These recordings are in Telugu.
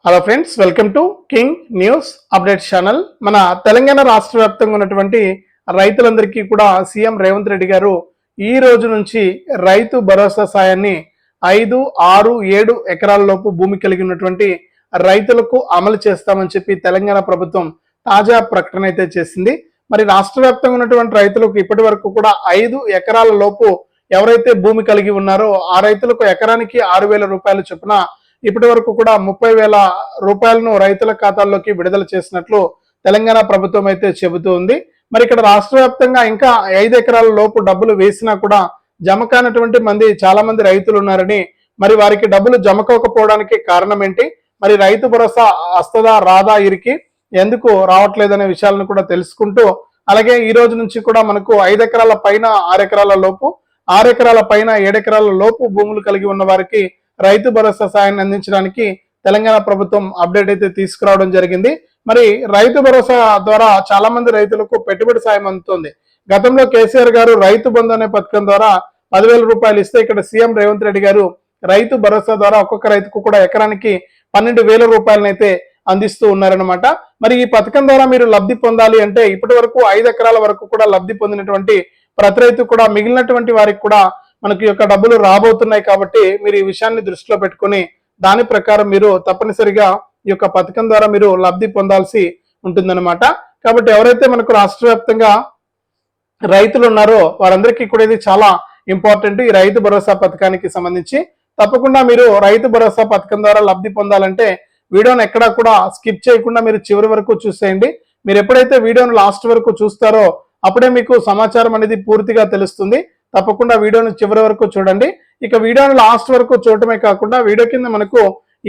Hello friends, welcome to king news updates channel. మన తెలంగాణ రాష్ట్ర వ్యాప్తంగా ఉన్నటువంటి రైతులందరికీ కూడా సీఎం రేవంత్ రెడ్డి గారు ఈ రోజు నుంచి రైతు భరోసా సాయాన్ని 5, 6, 7 ఎకరాల లోపు భూమి కలిగి ఉన్నటువంటి రైతులకు అమలు చేస్తామని చెప్పి తెలంగాణ ప్రభుత్వం తాజా ప్రకటన అయితే చేసింది. మరి రాష్ట్ర వ్యాప్తంగా ఉన్నటువంటి రైతులకు ఇప్పటి వరకు కూడా 5 ఎకరాల లోపు ఎవరైతే భూమి కలిగి ఉన్నారో ఆ రైతులకు ఎకరానికి 6,000 రూపాయల చొప్పున ఇప్పటి వరకు కూడా 30,000 రూపాయలను రైతుల ఖాతాల్లోకి విడుదల చేసినట్లు తెలంగాణ ప్రభుత్వం అయితే చెబుతూ ఉంది. మరి ఇక్కడ రాష్ట్ర వ్యాప్తంగా ఇంకా 5 ఎకరాల లోపు డబ్బులు వేసినా కూడా జమ కానటువంటి చాలా మంది రైతులు ఉన్నారని, మరి వారికి డబ్బులు జమ కాకపోవడానికి కారణం ఏంటి, మరి రైతు భరోసా వస్తుందా రాదా, ఇరికి ఎందుకు రావట్లేదనే విషయాలను కూడా తెలుసుకుంటూ, అలాగే ఈ రోజు నుంచి కూడా మనకు 5 ఎకరాల పైన 6 ఎకరాల లోపు, 6 ఎకరాల పైన 7 ఎకరాల లోపు భూములు కలిగి ఉన్న వారికి రైతు భరోసా సాయాన్ని అందించడానికి తెలంగాణ ప్రభుత్వం అప్డేట్ అయితే తీసుకురావడం జరిగింది. మరి రైతు భరోసా ద్వారా చాలా మంది రైతులకు పెట్టుబడి సాయం అందుతుంది. గతంలో కేసీఆర్ గారు రైతు బంధు అనే పథకం ద్వారా 10,000 రూపాయలు ఇస్తే, ఇక్కడ సీఎం రేవంత్ రెడ్డి గారు రైతు భరోసా ద్వారా ఒక్కొక్క రైతుకు కూడా ఎకరానికి 12,000 రూపాయలను అయితే అందిస్తూ ఉన్నారనమాట. మరి ఈ పథకం ద్వారా మీరు లబ్ధి పొందాలి అంటే ఇప్పటి వరకు 5 ఎకరాల వరకు కూడా లబ్ధి పొందినటువంటి ప్రతి రైతు కూడా మిగిలినటువంటి వారికి కూడా మనకి యొక్క డబ్బులు రాబోతున్నాయి. కాబట్టి మీరు ఈ విషయాన్ని దృష్టిలో పెట్టుకుని దాని ప్రకారం మీరు తప్పనిసరిగా ఈ యొక్క పథకం ద్వారా మీరు లబ్ధి పొందాల్సి ఉంటుందన్నమాట. కాబట్టి ఎవరైతే మనకు రాష్ట్ర వ్యాప్తంగా రైతులు ఉన్నారో వారందరికీ కూడా ఇది చాలా ఇంపార్టెంట్. ఈ రైతు భరోసా పథకానికి సంబంధించి తప్పకుండా మీరు రైతు భరోసా పథకం ద్వారా లబ్ధి పొందాలంటే వీడియోని ఎక్కడా కూడా స్కిప్ చేయకుండా మీరు చివరి వరకు చూసేయండి. మీరు ఎప్పుడైతే వీడియోను లాస్ట్ వరకు చూస్తారో అప్పుడే మీకు సమాచారం అనేది పూర్తిగా తెలుస్తుంది. తప్పకుండా వీడియోను చివరి వరకు చూడండి. ఇక వీడియోను లాస్ట్ వరకు చూడటమే కాకుండా వీడియో కింద మనకు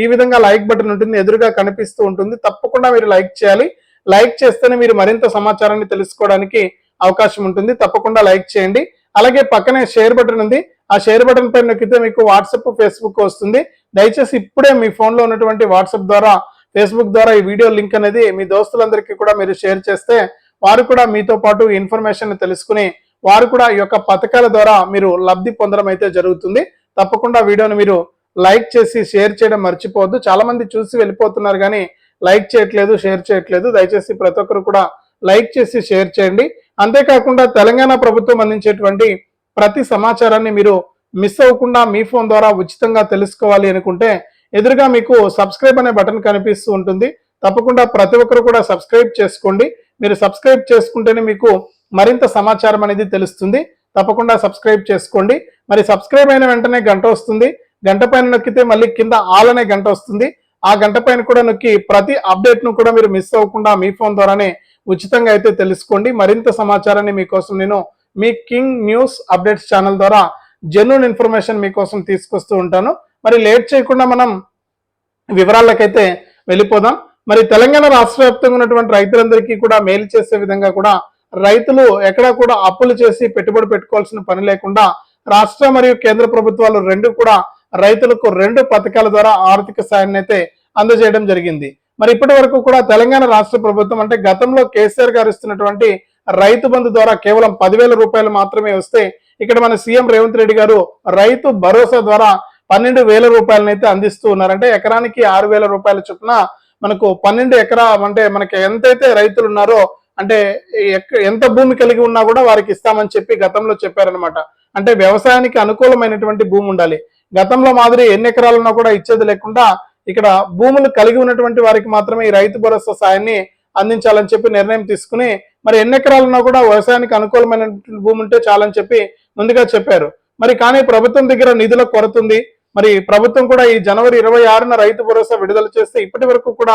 ఈ విధంగా లైక్ బటన్ ఉంటుంది, ఎదురుగా కనిపిస్తూ ఉంటుంది. తప్పకుండా మీరు లైక్ చేయాలి. లైక్ చేస్తేనే మీరు మరింత సమాచారాన్ని తెలుసుకోవడానికి అవకాశం ఉంటుంది. తప్పకుండా లైక్ చేయండి. అలాగే పక్కనే షేర్ బటన్ ఉంది, ఆ షేర్ బటన్ పైన నొక్కితే మీకు వాట్సాప్, ఫేస్బుక్ వస్తుంది. దయచేసి ఇప్పుడే మీ ఫోన్లో ఉన్నటువంటి వాట్సాప్ ద్వారా, ఫేస్బుక్ ద్వారా ఈ వీడియో లింక్ అనేది మీ దోస్తులందరికీ కూడా మీరు షేర్ చేస్తే వారు కూడా మీతో పాటు ఇన్ఫర్మేషన్ తెలుసుకుని వారు కూడా ఈ యొక్క పథకాల ద్వారా మీరు లబ్ధి పొందడం అయితే జరుగుతుంది. తప్పకుండా వీడియోని మీరు లైక్ చేసి షేర్ చేయడం మర్చిపోవద్దు. చాలా మంది చూసి వెళ్ళిపోతున్నారు కానీ లైక్ చేయట్లేదు, షేర్ చేయట్లేదు. దయచేసి ప్రతి ఒక్కరు కూడా లైక్ చేసి షేర్ చేయండి. అంతేకాకుండా తెలంగాణ ప్రభుత్వం అందించేటువంటి ప్రతి సమాచారాన్ని మీరు మిస్ అవ్వకుండా మీ ఫోన్ ద్వారా ఉచితంగా తెలుసుకోవాలి అనుకుంటే ఎదురుగా మీకు సబ్స్క్రైబ్ అనే బటన్ కనిపిస్తూ ఉంటుంది. తప్పకుండా ప్రతి ఒక్కరు కూడా సబ్స్క్రైబ్ చేసుకోండి. మీరు సబ్స్క్రైబ్ చేసుకుంటేనే మీకు మరింత సమాచారం అనేది తెలుస్తుంది. తప్పకుండా సబ్స్క్రైబ్ చేసుకోండి. మరి సబ్స్క్రైబ్ అయిన వెంటనే గంట వస్తుంది. గంట పైన నొక్కితే మళ్ళీ కింద ఆల్ అనే గంట వస్తుంది. ఆ గంట పైన కూడా నొక్కి ప్రతి అప్డేట్ ను కూడా మీరు మిస్ అవ్వకుండా మీ ఫోన్ ద్వారానే ఉచితంగా అయితే తెలుసుకోండి. మరింత సమాచారాన్ని మీకోసం నేను మీ కింగ్ న్యూస్ అప్డేట్స్ ఛానల్ ద్వారా జెన్యూన్ ఇన్ఫర్మేషన్ మీకోసం తీసుకొస్తూ ఉంటాను. మరి లేట్ చేయకుండా మనం వివరాలకైతే వెళ్ళిపోదాం. మరి తెలంగాణ రాష్ట్ర వ్యాప్తంగా ఉన్నటువంటి రైతులందరికీ కూడా మేలు చేసే విధంగా కూడా రైతులు ఎక్కడా కూడా అప్పులు చేసి పెట్టుబడి పెట్టుకోవాల్సిన పని లేకుండా రాష్ట్ర మరియు కేంద్ర ప్రభుత్వాలు రెండు కూడా రైతులకు 2 పథకాల ద్వారా ఆర్థిక సాయాన్ని అయితే అందజేయడం జరిగింది. మరి ఇప్పటి వరకు కూడా తెలంగాణ రాష్ట్ర ప్రభుత్వం అంటే గతంలో కేసీఆర్ గారు ఇస్తున్నటువంటి రైతు బంధు ద్వారా కేవలం 10,000 రూపాయలు మాత్రమే వస్తే, ఇక్కడ మన సీఎం రేవంత్ రెడ్డి గారు రైతు భరోసా ద్వారా 12,000 రూపాయలను అయితే అందిస్తూ ఉన్నారు. అంటే ఎకరానికి 6,000 రూపాయల చొప్పున మనకు 12 ఎకరా అంటే మనకి ఎంతైతే రైతులు ఉన్నారో అంటే ఎంత భూమి కలిగి ఉన్నా కూడా వారికి ఇస్తామని చెప్పి గతంలో చెప్పారనమాట. అంటే వ్యవసాయానికి అనుకూలమైనటువంటి భూమి ఉండాలి. గతంలో మాదిరి ఎన్ని ఎకరాలున్నా కూడా ఇచ్చేది లేకుండా ఇక్కడ భూములు కలిగి ఉన్నటువంటి వారికి మాత్రమే ఈ రైతు భరోసా సాయాన్ని అందించాలని చెప్పి నిర్ణయం తీసుకుని, మరి ఎన్ని ఎకరాలున్నా కూడా వ్యవసాయానికి అనుకూలమైనటువంటి భూమి ఉంటే చాలని చెప్పి ముందుగా చెప్పారు. మరి కానీ ప్రభుత్వం దగ్గర నిధుల కొరత ఉంది. మరి ప్రభుత్వం కూడా ఈ జనవరి 26న రైతు భరోసా విడుదల చేస్తే ఇప్పటి వరకు కూడా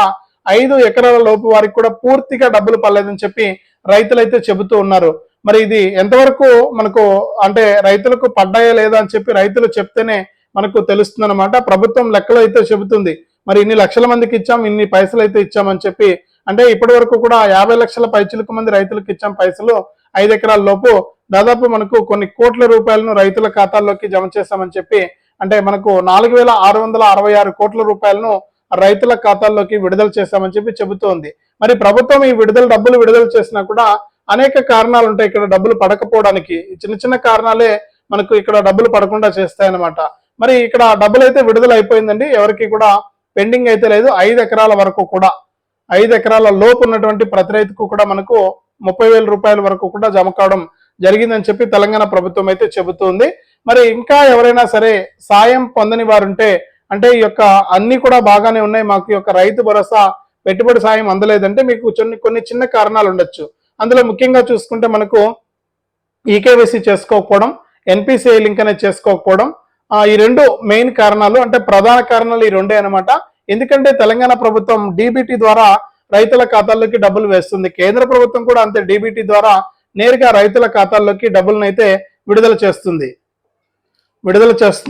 5 ఎకరాల లోపు వారికి కూడా పూర్తిగా డబ్బులు పడలేదని చెప్పి రైతులైతే చెబుతూ ఉన్నారు. మరి ఇది ఎంతవరకు మనకు అంటే రైతులకు పడ్డాయా లేదా అని చెప్పి రైతులు చెప్తేనే మనకు తెలుస్తుంది అనమాట. ప్రభుత్వం లెక్కలు అయితే చెబుతుంది మరి ఇన్ని లక్షల మందికి ఇచ్చాం, ఇన్ని పైసలు అయితే ఇచ్చామని చెప్పి. అంటే ఇప్పటి వరకు కూడా 50 లక్షల పైచిలకు మంది రైతులకు ఇచ్చాం పైసలు. 5 ఎకరాల లోపు దాదాపు మనకు కొన్ని కోట్ల రూపాయలను రైతుల ఖాతాల్లోకి జమ చేశామని చెప్పి, అంటే మనకు 4,666 కోట్ల రూపాయలను రైతుల ఖాతాల్లోకి విడుదల చేశామని చెప్పి చెబుతోంది. మరి ప్రభుత్వం ఈ డబ్బులు విడుదల చేసినా కూడా అనేక కారణాలు ఉంటాయి ఇక్కడ డబ్బులు పడకపోవడానికి. చిన్న చిన్న కారణాలే మనకు ఇక్కడ డబ్బులు పడకుండా చేస్తాయన్నమాట. మరి ఇక్కడ డబ్బులు అయితే విడుదల అయిపోయిందండి. ఎవరికి కూడా పెండింగ్ అయితే లేదు. 5 ఎకరాల వరకు కూడా 5 ఎకరాల లోపు ఉన్నటువంటి ప్రతి రైతుకు కూడా మనకు 30,000 రూపాయల వరకు కూడా జమ కావడం జరిగిందని చెప్పి తెలంగాణ ప్రభుత్వం అయితే చెబుతుంది. మరి ఇంకా ఎవరైనా సరే సాయం పొందని వారుంటే, అంటే ఈ యొక్క అన్ని కూడా బాగానే ఉన్నాయి, మాకు ఈ యొక్క రైతు భరోసా పెట్టుబడి సాయం అందలేదంటే మీకు కొన్ని చిన్న కారణాలు ఉండొచ్చు. అందులో ముఖ్యంగా చూసుకుంటే మనకు ఈకేవైసీ చేసుకోకపోవడం, ఎన్పిసిఐ లింక్ అనేది చేసుకోకపోవడం, ఈ 2 మెయిన్ కారణాలు, అంటే ప్రధాన కారణాలు ఈ 2 అనమాట. ఎందుకంటే తెలంగాణ ప్రభుత్వం డీబీటీ ద్వారా రైతుల ఖాతాల్లోకి డబ్బులు వేస్తుంది. కేంద్ర ప్రభుత్వం కూడా అంతే, డీబీటీ ద్వారా నేరుగా రైతుల ఖాతాల్లోకి డబ్బులను అయితే విడుదల చేస్తుంది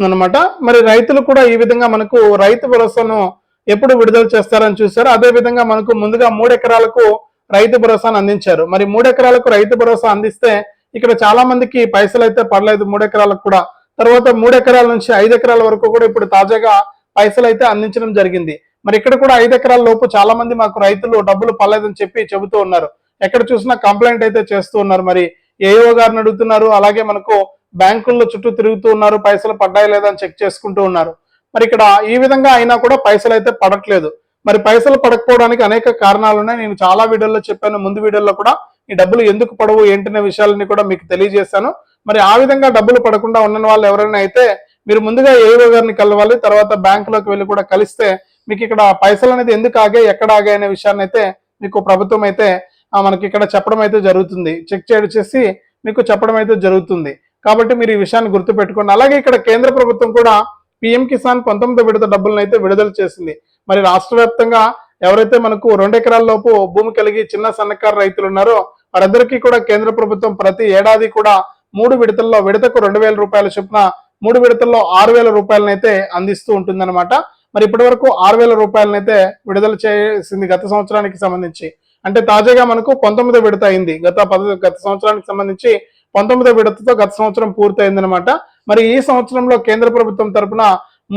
అనమాట. మరి రైతులు కూడా ఈ విధంగా మనకు రైతు భరోసాను ఎప్పుడు విడుదల చేస్తారని చూశారు. అదే విధంగా మనకు ముందుగా 3 ఎకరాలకు రైతు భరోసాను అందించారు. మరి 3 ఎకరాలకు రైతు భరోసా అందిస్తే ఇక్కడ చాలా మందికి పైసలు అయితే పడలేదు 3 ఎకరాలకు కూడా. తర్వాత 3 ఎకరాల నుంచి 5 ఎకరాల వరకు కూడా ఇప్పుడు తాజాగా పైసలు అయితే అందించడం జరిగింది. మరి ఇక్కడ కూడా 5 ఎకరాల లోపు చాలా మంది మాకు రైతులు డబ్బులు పడలేదని చెప్పి చెబుతూ ఉన్నారు. ఎక్కడ చూసినా కంప్లైంట్ అయితే చేస్తూ ఉన్నారు. మరి ఏఓ గారిని అడుగుతున్నారు, అలాగే మనకు బ్యాంకుల్లో చుట్టూ తిరుగుతూ ఉన్నారు, పైసలు పడ్డాయి లేదా అని చెక్ చేసుకుంటూ ఉన్నారు. మరి ఇక్కడ ఈ విధంగా అయినా కూడా పైసలు అయితే పడట్లేదు. మరి పైసలు పడకపోవడానికి అనేక కారణాలు ఉన్నాయి. నేను చాలా వీడియోల్లో చెప్పాను, ముందు వీడియోలో కూడా ఈ డబ్బులు ఎందుకు పడవు ఏంటనే విషయాలని కూడా మీకు తెలియజేశాను. మరి ఆ విధంగా డబ్బులు పడకుండా ఉన్న వాళ్ళు ఎవరైనా అయితే మీరు ముందుగా ఏఓ గారిని కలవాలి, తర్వాత బ్యాంకులోకి వెళ్ళి కూడా కలిస్తే మీకు ఇక్కడ పైసలు అనేది ఎందుకు ఆగాయి, ఎక్కడ ఆగాయి అనే విషయాన్ని అయితే మీకు ప్రభుత్వం అయితే మనకి ఇక్కడ చెప్పడం అయితే జరుగుతుంది. చెక్ చేసి మీకు చెప్పడం అయితే జరుగుతుంది. కాబట్టి మీరు ఈ విషయాన్ని గుర్తుపెట్టుకోండి. అలాగే ఇక్కడ కేంద్ర ప్రభుత్వం కూడా పిఎం కిసాన్ 19వ విడత డబ్బులను అయితే విడుదల చేసింది. మరి రాష్ట్ర వ్యాప్తంగా ఎవరైతే మనకు 2 ఎకరాల లోపు భూమి కలిగి చిన్న సన్నకారు రైతులు ఉన్నారో వారందరికీ కూడా కేంద్ర ప్రభుత్వం ప్రతి ఏడాది కూడా 3 విడతల్లో విడతకు 2,000 రూపాయల చొప్పున 3 విడతల్లో 6,000 రూపాయలనైతే అందిస్తూ ఉంటుందన్నమాట. మరి ఇప్పటి వరకు 6,000 రూపాయలనైతే విడుదల చేసింది గత సంవత్సరానికి సంబంధించి. అంటే తాజాగా మనకు 19వ విడత అయింది. గత సంవత్సరానికి సంబంధించి 19వ విడతతో గత సంవత్సరం పూర్తయిందనమాట. మరి ఈ సంవత్సరంలో కేంద్ర ప్రభుత్వం తరపున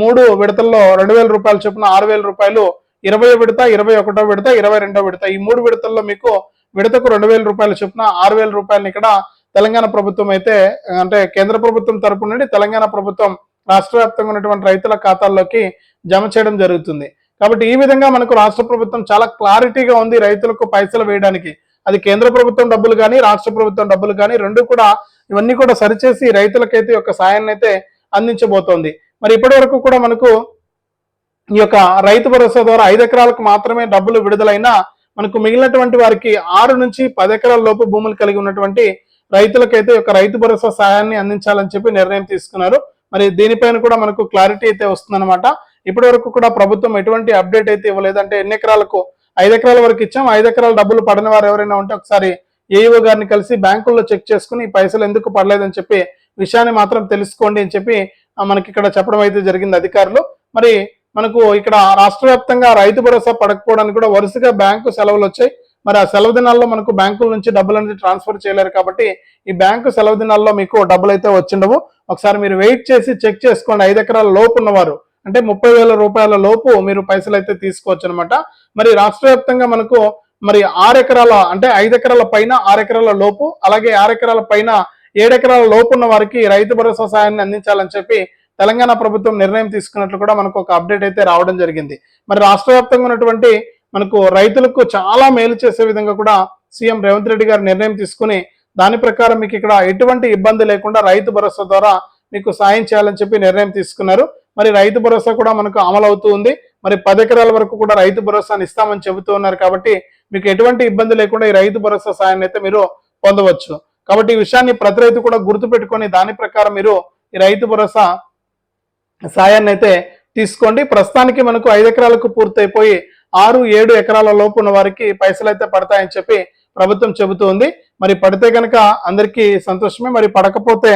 3 విడతల్లో 2,000 రూపాయల చొప్పున 6,000 రూపాయలు 20వ విడత, 21వ విడత, 22వ విడత, ఈ 3 విడతల్లో మీకు విడతకు 2,000 రూపాయల చొప్పున 6,000 రూపాయలను ఇక్కడ తెలంగాణ ప్రభుత్వం అయితే, అంటే కేంద్ర ప్రభుత్వం తరపు నుండి తెలంగాణ ప్రభుత్వం రాష్ట్ర వ్యాప్తంగా ఉన్నటువంటి రైతుల ఖాతాల్లోకి జమ చేయడం జరుగుతుంది. కాబట్టి ఈ విధంగా మనకు రాష్ట్ర ప్రభుత్వం చాలా క్లారిటీగా ఉంది రైతులకు పైసలు వేయడానికి. అది కేంద్ర ప్రభుత్వం డబ్బులు కానీ రాష్ట్ర ప్రభుత్వం డబ్బులు కానీ రెండు కూడా ఇవన్నీ కూడా సరిచేసి రైతులకైతే యొక్క సాయాన్ని అయితే అందించబోతోంది. మరి ఇప్పటి వరకు కూడా మనకు ఈ యొక్క రైతు భరోసా ద్వారా 5 ఎకరాలకు మాత్రమే డబ్బులు విడుదలైనా మనకు మిగిలినటువంటి వారికి 6 నుంచి 10 ఎకరాల లోపు భూములు కలిగి ఉన్నటువంటి రైతులకైతే యొక్క రైతు భరోసా సాయాన్ని అందించాలని చెప్పి నిర్ణయం తీసుకున్నారు. మరి దీనిపైన కూడా మనకు క్లారిటీ అయితే వస్తుందన్నమాట. ఇప్పటి వరకు కూడా ప్రభుత్వం ఎటువంటి అప్డేట్ అయితే ఇవ్వలేదు. అంటే ఎన్ని ఎకరాలకు 5 ఎకరాల వరకు ఇచ్చాం, 5 ఎకరాల డబ్బులు పడని వారు ఎవరైనా ఉంటే ఒకసారి ఏఈఓ గారిని కలిసి బ్యాంకుల్లో చెక్ చేసుకుని పైసలు ఎందుకు పడలేదని చెప్పి విషయాన్ని మాత్రం తెలుసుకోండి అని చెప్పి మనకి ఇక్కడ చెప్పడం అయితే జరిగింది అధికారులు. మరి మనకు ఇక్కడ రాష్ట్ర వ్యాప్తంగా రైతు భరోసా పడకపోవడానికి కూడా వరుసగా బ్యాంకు సెలవులు వచ్చాయి. మరి ఆ సెలవు దినాల్లో మనకు బ్యాంకుల నుంచి డబ్బులు అనేది ట్రాన్స్ఫర్ చేయలేరు. కాబట్టి ఈ బ్యాంకు సెలవు దినాల్లో మీకు డబ్బులు అయితే వచ్చిండవు. ఒకసారి మీరు వెయిట్ చేసి చెక్ చేసుకోండి. 5 ఎకరాల లోపు ఉన్నవారు, అంటే 30,000 రూపాయల లోపు మీరు పైసలు అయితే తీసుకోవచ్చు అనమాట. మరి రాష్ట్ర వ్యాప్తంగా మనకు మరి 6 ఎకరాల, అంటే 5 ఎకరాల పైన 6 ఎకరాల లోపు, అలాగే 6 ఎకరాల పైన 7 ఎకరాల లోపు ఉన్న వారికి రైతు భరోసా సాయాన్ని అందించాలని చెప్పి తెలంగాణ ప్రభుత్వం నిర్ణయం తీసుకున్నట్లు కూడా మనకు ఒక అప్డేట్ అయితే రావడం జరిగింది. మరి రాష్ట్ర వ్యాప్తంగా ఉన్నటువంటి మనకు రైతులకు చాలా మేలు చేసే విధంగా కూడా సీఎం రేవంత్ రెడ్డి గారు నిర్ణయం తీసుకుని దాని ప్రకారం మీకు ఇక్కడ ఎటువంటి ఇబ్బంది లేకుండా రైతు భరోసా ద్వారా మీకు సాయం చేయాలని చెప్పి నిర్ణయం తీసుకున్నారు. మరి రైతు భరోసా కూడా మనకు అమలు అవుతూ ఉంది. మరి 10 ఎకరాల వరకు కూడా రైతు భరోసాని ఇస్తామని చెబుతూ ఉన్నారు. కాబట్టి మీకు ఎటువంటి ఇబ్బంది లేకుండా ఈ రైతు భరోసా సాయాన్ని అయితే మీరు పొందవచ్చు. కాబట్టి ఈ విషయాన్ని ప్రతి రైతు కూడా గుర్తుపెట్టుకొని దాని ప్రకారం మీరు ఈ రైతు భరోసా సాయాన్ని అయితే తీసుకోండి. ప్రస్తుతానికి మనకు 5 ఎకరాలకు పూర్తయిపోయి 6-7 ఎకరాల లోపు ఉన్న వారికి పైసలు అయితే పడతాయని చెప్పి ప్రభుత్వం చెబుతోంది. మరి పడితే కనుక అందరికీ సంతోషమే. మరి పడకపోతే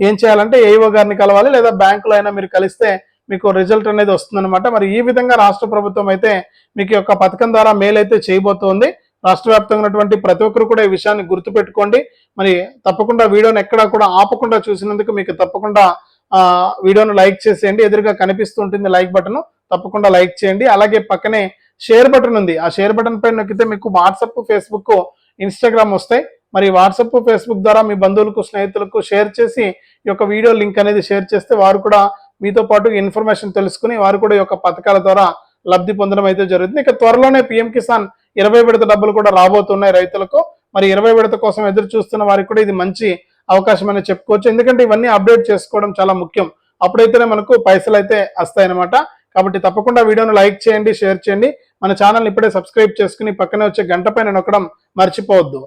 ఏం చేయాలంటే ఏఈఓ గారిని కలవాలి, లేదా బ్యాంకులో అయినా మీరు కలిస్తే మీకు రిజల్ట్ అనేది వస్తుందన్నమాట. మరి ఈ విధంగా రాష్ట్ర ప్రభుత్వం అయితే మీకు యొక్క పథకం ద్వారా మేలు అయితే చేయబోతోంది. రాష్ట్ర వ్యాప్తంగా ఉన్నటువంటి ప్రతి ఒక్కరు కూడా ఈ విషయాన్ని గుర్తుపెట్టుకోండి. మరి తప్పకుండా వీడియోని ఎక్కడా కూడా ఆపకుండా చూసినందుకు మీకు తప్పకుండా వీడియోను లైక్ చేసేయండి. ఎదురుగా కనిపిస్తూ ఉంటుంది లైక్ బటన్, తప్పకుండా లైక్ చేయండి. అలాగే పక్కనే షేర్ బటన్ ఉంది, ఆ షేర్ బటన్ పైన నొక్కితే మీకు వాట్సాప్, ఫేస్బుక్, ఇన్స్టాగ్రామ్ వస్తాయి. మరి వాట్సాప్, ఫేస్బుక్ ద్వారా మీ బంధువులకు, స్నేహితులకు షేర్ చేసి ఈ యొక్క వీడియో లింక్ అనేది షేర్ చేస్తే వారు కూడా మీతో పాటు ఇన్ఫర్మేషన్ తెలుసుకుని వారు కూడా ఈ యొక్క పథకాల ద్వారా లబ్ధి పొందడం అయితే జరుగుతుంది. ఇక త్వరలోనే పీఎం కిసాన్ 20 విడత డబ్బులు కూడా రాబోతున్నాయి రైతులకు. మరి 20 విడత కోసం ఎదురు చూస్తున్న వారికి కూడా ఇది మంచి అవకాశం అని చెప్పుకోవచ్చు. ఎందుకంటే ఇవన్నీ అప్డేట్ చేసుకోవడం చాలా ముఖ్యం. అప్పుడైతేనే మనకు పైసలు అయితే వస్తాయన్నమాట. కాబట్టి తప్పకుండా వీడియోను లైక్ చేయండి, షేర్ చేయండి. మన ఛానల్ ఇప్పుడే సబ్స్క్రైబ్ చేసుకుని పక్కనే వచ్చే గంట పైన నొక్కడం మర్చిపోవద్దు.